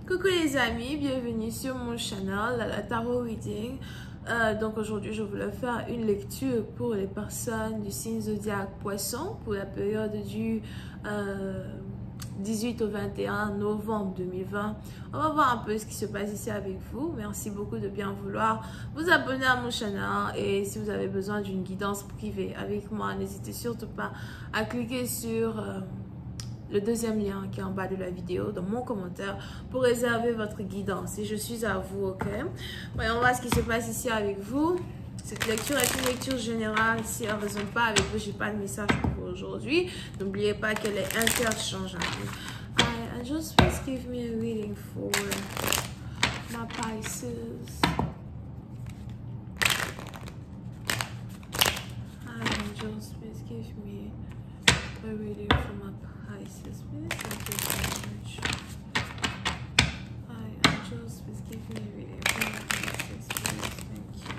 Coucou les amis, bienvenue sur mon channel, la Tarot Reading. Donc aujourd'hui, je voulais faire une lecture pour les personnes du signe zodiaque Poisson pour la période du 18 au 21 novembre 2020. On va voir un peu ce qui se passe ici avec vous. Merci beaucoup de bien vouloir vous abonner à mon channel. Et si vous avez besoin d'une guidance privée avec moi, n'hésitez surtout pas à cliquer sur le deuxième lien qui est en bas de la vidéo, dans mon commentaire, pour réserver votre guidance. Et je suis à vous, ok? Voyons voir ce qui se passe ici avec vous. Cette lecture est une lecture générale. Si elle ne résonne pas avec vous, je n'ai pas de message pour vous aujourd'hui. N'oubliez pas qu'elle est interchangeable. Just please give me a reading for my Pisces. Just please give me a reading for my Pisces, please. Thank you very much. Angels, please give me a reading for my Pisces, please. Thank you.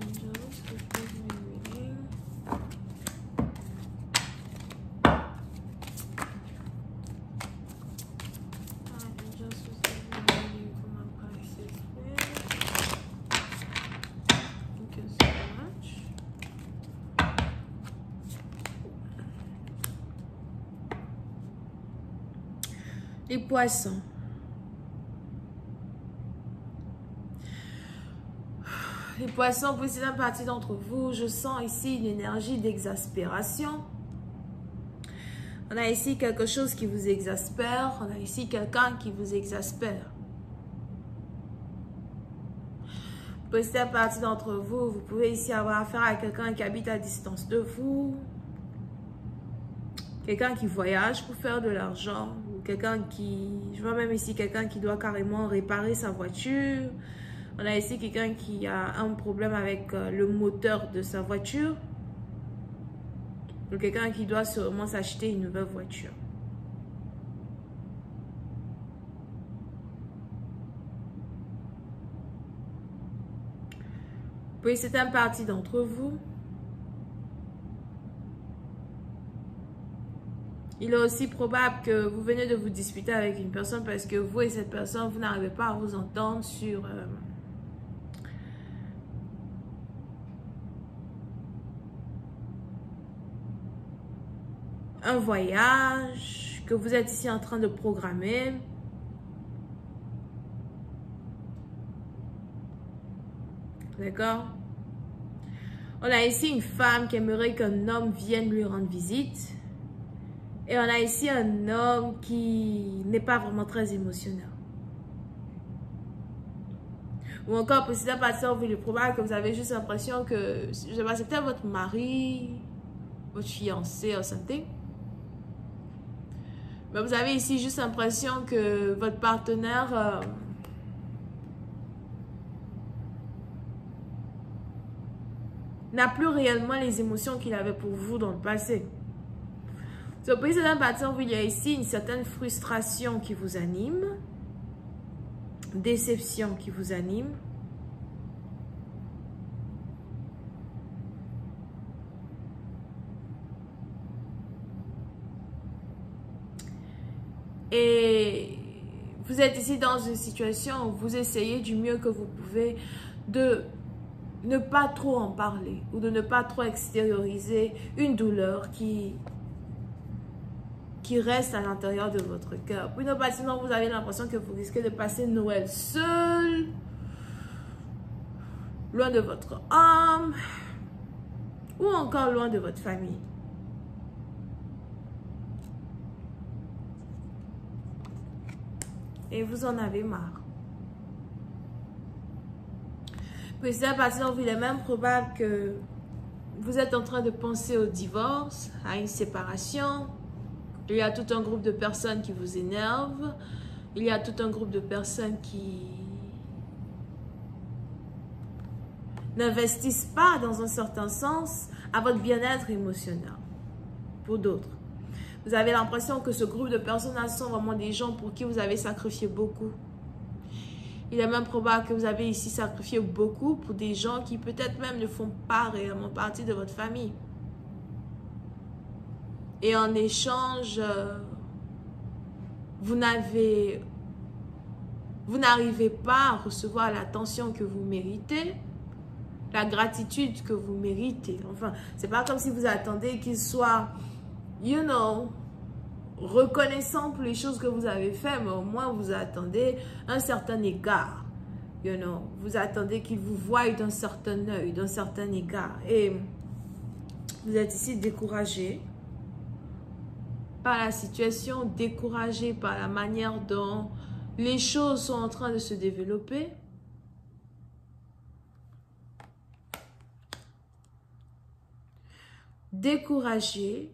Angels, please give me a reading. Angels, please give me a reading for my Pisces, please. Thank you so much. Les poissons. Les poissons, pour certaines parties d'entre vous, je sens ici une énergie d'exaspération. On a ici quelque chose qui vous exaspère. On a ici quelqu'un qui vous exaspère. Pour certaines parties d'entre vous, vous pouvez ici avoir affaire à quelqu'un qui habite à distance de vous. Quelqu'un qui voyage pour faire de l'argent. Quelqu'un qui, je vois même ici quelqu'un qui doit carrément réparer sa voiture. On a ici quelqu'un qui a un problème avec le moteur de sa voiture. Ou quelqu'un qui doit sûrement s'acheter une nouvelle voiture. Puis c'est une partie d'entre vous. Il est aussi probable que vous venez de vous disputer avec une personne parce que vous et cette personne, vous n'arrivez pas à vous entendre sur un voyage que vous êtes ici en train de programmer. D'accord? On a ici une femme qui aimerait qu'un homme vienne lui rendre visite. Et on a ici un homme qui n'est pas vraiment très émotionnel. Ou encore, pour certaines parties, il est probable que vous avez juste l'impression que, je sais pas, c'est peut-être votre mari, votre fiancé ou something. Mais vous avez ici juste l'impression que votre partenaire n'a plus réellement les émotions qu'il avait pour vous dans le passé. Donc, pour certaines parties, il y a ici une certaine frustration qui vous anime, déception qui vous anime. Et vous êtes ici dans une situation où vous essayez du mieux que vous pouvez de ne pas trop en parler ou de ne pas trop extérioriser une douleur qui reste à l'intérieur de votre cœur. Pour une partie, vous avez l'impression que vous risquez de passer Noël seul, loin de votre homme, ou encore loin de votre famille. Et vous en avez marre. Pour cette partie, il est même probable que vous êtes en train de penser au divorce, à une séparation. Il y a tout un groupe de personnes qui vous énervent. Il y a tout un groupe de personnes qui n'investissent pas dans un certain sens à votre bien-être émotionnel. Pour d'autres. Vous avez l'impression que ce groupe de personnes sont vraiment des gens pour qui vous avez sacrifié beaucoup. Il est même probable que vous avez ici sacrifié beaucoup pour des gens qui peut-être même ne font pas réellement partie de votre famille. et en échange, vous n'arrivez pas à recevoir l'attention que vous méritez, la gratitude que vous méritez. Enfin, c'est pas comme si vous attendez qu'il soit, you know, reconnaissant pour les choses que vous avez faites, mais au moins vous attendez un certain égard. You know, vous attendez qu'il vous voie d'un certain œil, d'un certain égard. Et vous êtes ici découragé par la situation, découragé par la manière dont les choses sont en train de se développer. Découragé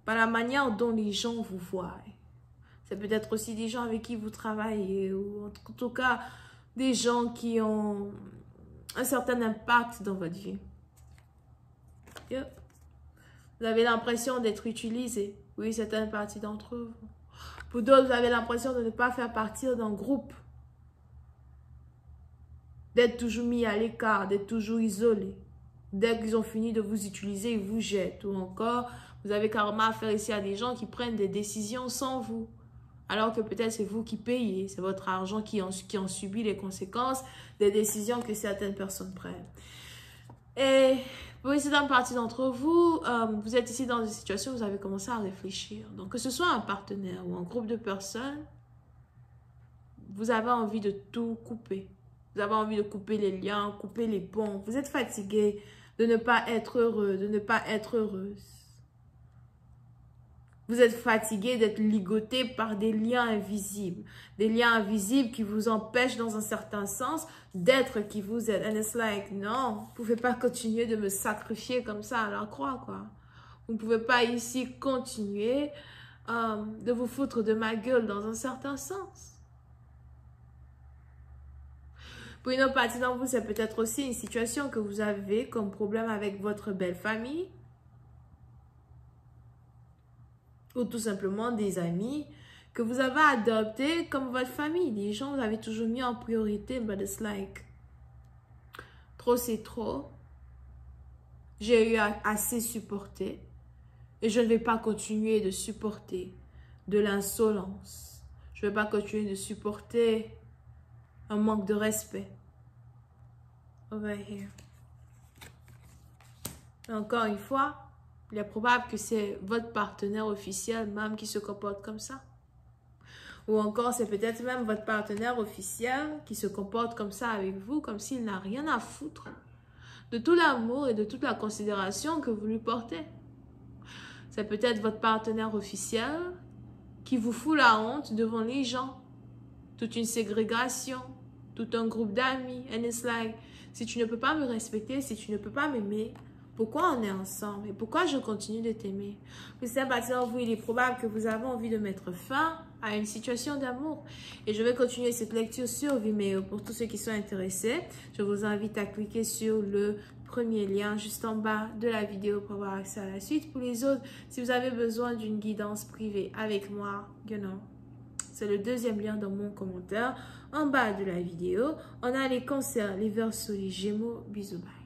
par la manière dont les gens vous voient. C'est peut-être aussi des gens avec qui vous travaillez, ou en tout cas, des gens qui ont un certain impact dans votre vie. Yep. Vous avez l'impression d'être utilisé. Oui, certaines parties d'entre vous. Pour d'autres, vous avez l'impression de ne pas faire partie d'un groupe. D'être toujours mis à l'écart, d'être toujours isolé. Dès qu'ils ont fini de vous utiliser, ils vous jettent. Ou encore, vous avez carrément affaire ici à des gens qui prennent des décisions sans vous. Alors que peut-être c'est vous qui payez. C'est votre argent qui en subit les conséquences des décisions que certaines personnes prennent. Et pour une certaine partie d'entre vous, vous êtes ici dans une situation où vous avez commencé à réfléchir. Donc que ce soit un partenaire ou un groupe de personnes, vous avez envie de tout couper. Vous avez envie de couper les liens, couper les ponts. Vous êtes fatigué de ne pas être heureux, de ne pas être heureuse. Vous êtes fatigué d'être ligoté par des liens invisibles. Des liens invisibles qui vous empêchent dans un certain sens d'être qui vous êtes. And it's like, non, vous ne pouvez pas continuer de me sacrifier comme ça à la croix, quoi. Vous ne pouvez pas ici continuer de vous foutre de ma gueule dans un certain sens. Pour une autre partie d'entre vous, c'est peut-être aussi une situation que vous avez comme problème avec votre belle famille. Ou tout simplement des amis que vous avez adoptés comme votre famille. Des gens que vous avez toujours mis en priorité. But it's like, trop c'est trop. J'ai eu assez supporté. Et je ne vais pas continuer de supporter de l'insolence. Je ne vais pas continuer de supporter un manque de respect. Over here. Et encore une fois, il est probable que c'est votre partenaire officiel même qui se comporte comme ça. Ou encore, c'est peut-être même votre partenaire officiel qui se comporte comme ça avec vous, comme s'il n'a rien à foutre de tout l'amour et de toute la considération que vous lui portez. C'est peut-être votre partenaire officiel qui vous fout la honte devant les gens. Toute une ségrégation, tout un groupe d'amis. And it's like, si tu ne peux pas me respecter, si tu ne peux pas m'aimer, pourquoi on est ensemble et pourquoi je continue de t'aimer? Mais c'est à partir de vous, il est probable que vous avez envie de mettre fin à une situation d'amour. Et je vais continuer cette lecture sur Vimeo. Pour tous ceux qui sont intéressés, je vous invite à cliquer sur le premier lien juste en bas de la vidéo pour avoir accès à la suite. Pour les autres, si vous avez besoin d'une guidance privée avec moi, you know, c'est le deuxième lien dans mon commentaire en bas de la vidéo. On a les cancers, les verseaux, les gémeaux. Bisous. Bye.